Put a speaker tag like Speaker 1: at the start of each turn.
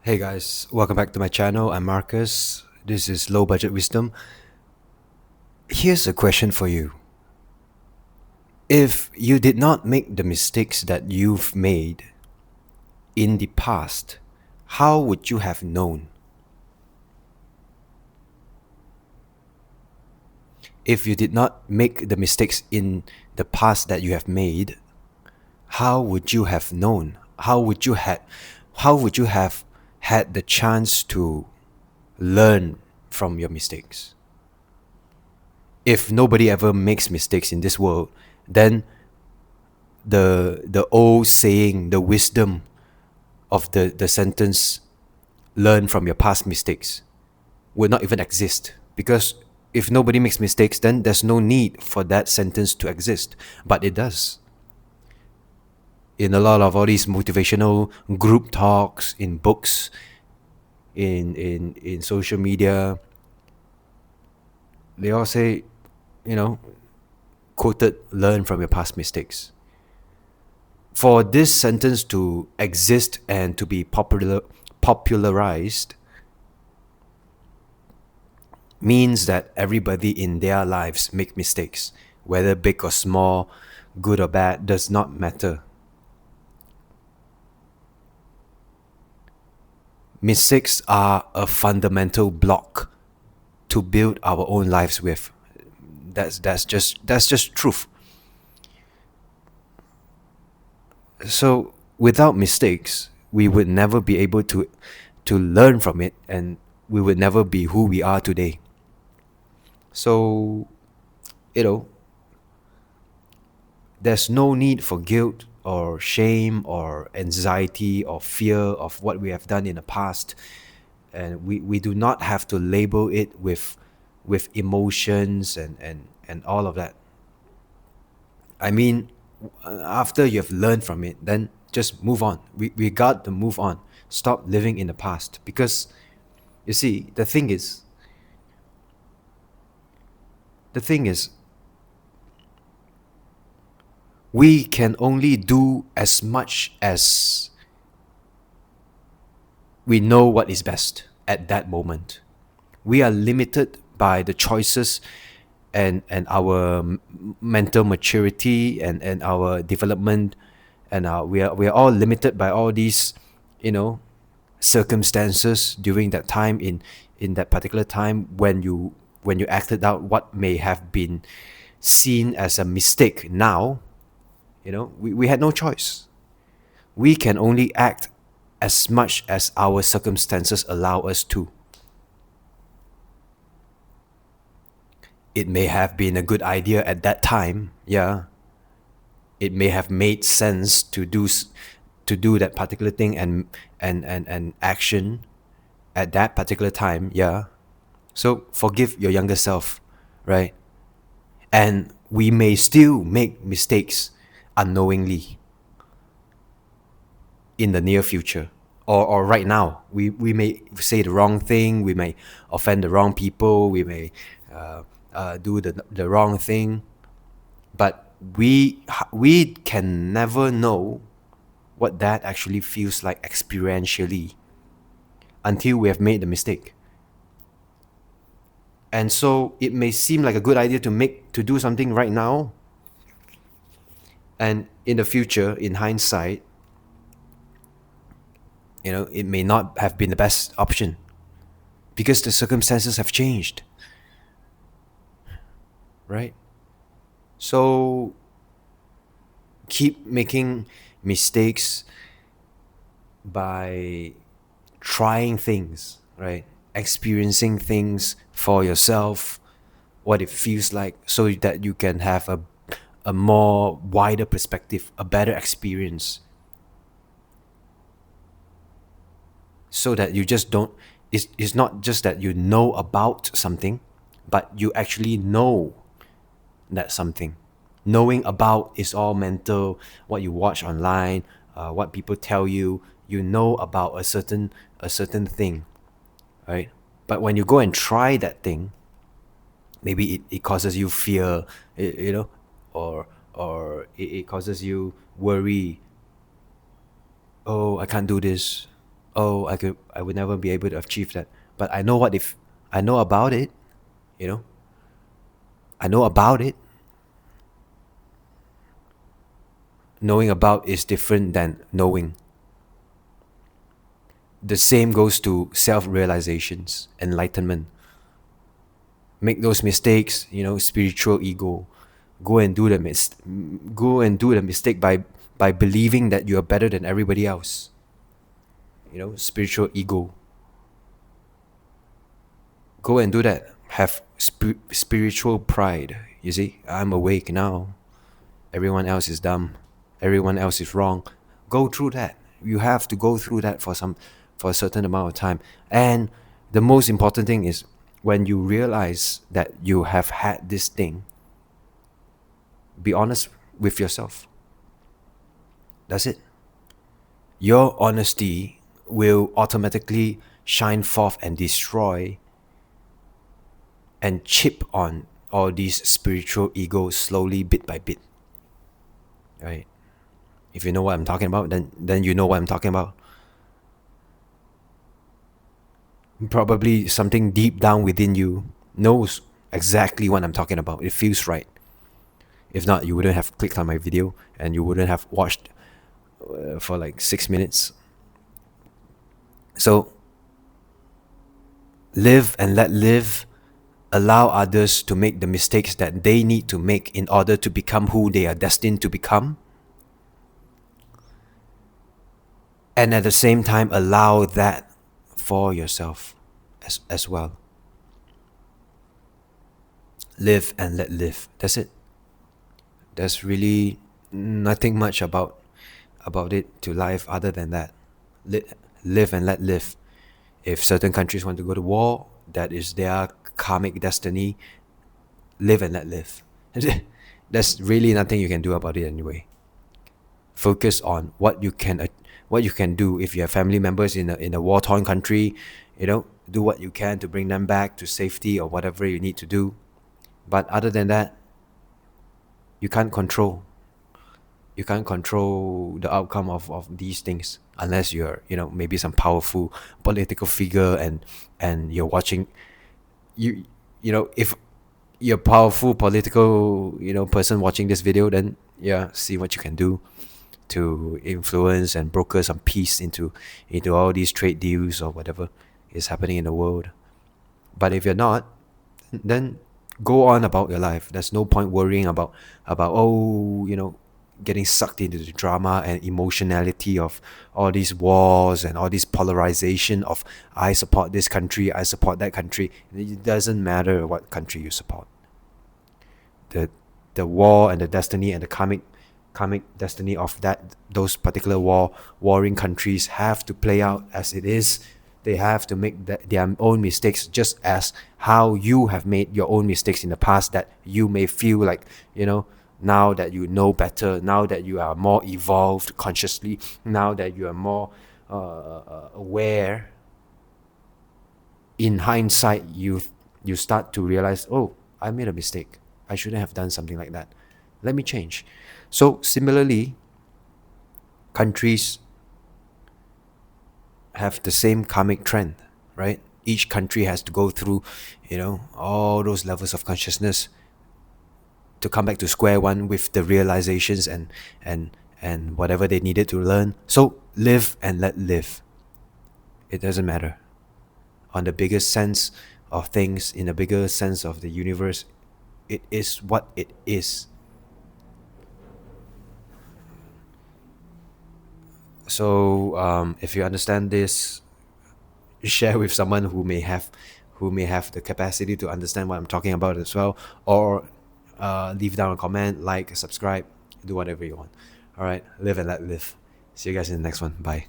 Speaker 1: Hey guys, welcome back to my channel. I'm Marcus. This is Low Budget Wisdom. Here's a question for you. If you did not make the mistakes that you've made in the past, how would you have known? If you did not make the mistakes in the past that you have made, how would you have known? How would you have had the chance to learn from your mistakes? If nobody ever makes mistakes in this world, then the old saying, the wisdom of the sentence, learn from your past mistakes, would not even exist. Because if nobody makes mistakes, then there's no need for that sentence to exist. But it does. In a lot of all these motivational group talks, in books, in social media, they all say, quoted, learn from your past mistakes. For this sentence to exist and to be popularized means that everybody in their lives make mistakes, whether big or small, good or bad, does not matter. Mistakes are a fundamental block to build our own lives with. That's just truth. So without mistakes, we would never be able to learn from it, and we would never be who we are today. So, there's no need for guilt or shame or anxiety or fear of what we have done in the past. And we do not have to label it with emotions and all of that. I mean, after you've learned from it, then just move on. We got to move on. Stop living in the past. Because, you see, the thing is, we can only do as much as we know what is best at that moment. We are limited by the choices and our mental maturity and our development, and we are all limited by all these, circumstances during that time, in that particular time when you acted out what may have been seen as a mistake. Now, we had no choice. We can only act as much as our circumstances allow us to. It may have been a good idea at that time, yeah. It may have made sense to do that particular thing and action at that particular time, yeah. So forgive your younger self, right? And we may still make mistakes unknowingly in the near future, or right now. We may say the wrong thing, we may offend the wrong people, we may do the wrong thing, but we can never know what that actually feels like experientially until we have made the mistake. And so it may seem like a good idea to do something right now, and in the future, in hindsight, it may not have been the best option because the circumstances have changed, right? So keep making mistakes by trying things, right? Experiencing things for yourself, what it feels like, so that you can have a more wider perspective, a better experience. So that you just don't, it's not just that you know about something, but you actually know that something. Knowing about is all mental, what you watch online, what people tell you. You know about a certain thing, right? But when you go and try that thing, maybe it causes you fear, or it causes you worry. Oh, I can't do this. oh, I would never be able to achieve that. But I know what if I know about it, you know, I know about it. Knowing about is different than knowing. The same goes to self-realizations, enlightenment. Make those mistakes, spiritual ego. Go and do the mistake by believing that you are better than everybody else. Spiritual ego. Go and do that. Have spiritual pride. You see, I'm awake now. Everyone else is dumb. Everyone else is wrong. Go through that. You have to go through that for a certain amount of time. And the most important thing is when you realize that you have had this thing, be honest with yourself. That's it. Your honesty will automatically shine forth and destroy and chip on all these spiritual egos slowly, bit by bit. Right? If you know what I'm talking about, then you know what I'm talking about. Probably something deep down within you knows exactly what I'm talking about. It feels right. If not, you wouldn't have clicked on my video and you wouldn't have watched for like 6 minutes. So, live and let live. Allow others to make the mistakes that they need to make in order to become who they are destined to become. And at the same time, allow that for yourself as well. Live and let live. That's it. There's really nothing much about it to life other than that. Live and let live. If certain countries want to go to war, that is their karmic destiny. Live and let live. There's really nothing you can do about it anyway. Focus on what you can do. If you have family members in a war-torn country, do what you can to bring them back to safety or whatever you need to do. But other than that, you can't control the outcome of these things unless you're maybe some powerful political figure and you're watching if you're a powerful political person watching this video, then see what you can do to influence and broker some peace into all these trade deals or whatever is happening in the world. But if you're not, then go on about your life. There's no point worrying about getting sucked into the drama and emotionality of all these wars and all this polarization of I support this country, I support that country. It doesn't matter what country you support. The war and the destiny and the karmic destiny of those particular warring countries have to play out as it is. They have to make their own mistakes, just as how you have made your own mistakes in the past that you may feel like, now that you know better, now that you are more evolved consciously, now that you are more aware, in hindsight, you start to realize, oh, I made a mistake. I shouldn't have done something like that. Let me change. So similarly, countries have the same karmic trend, right? Each country has to go through, all those levels of consciousness to come back to square one with the realizations and whatever they needed to learn. So live and let live. It doesn't matter. On the bigger sense of things, in the bigger sense of the universe, it is what it is. So if you understand this, share with someone who may have the capacity to understand what I'm talking about as well, or leave down a comment, like, subscribe, do whatever you want. All right, live and let live. See you guys in the next one. Bye.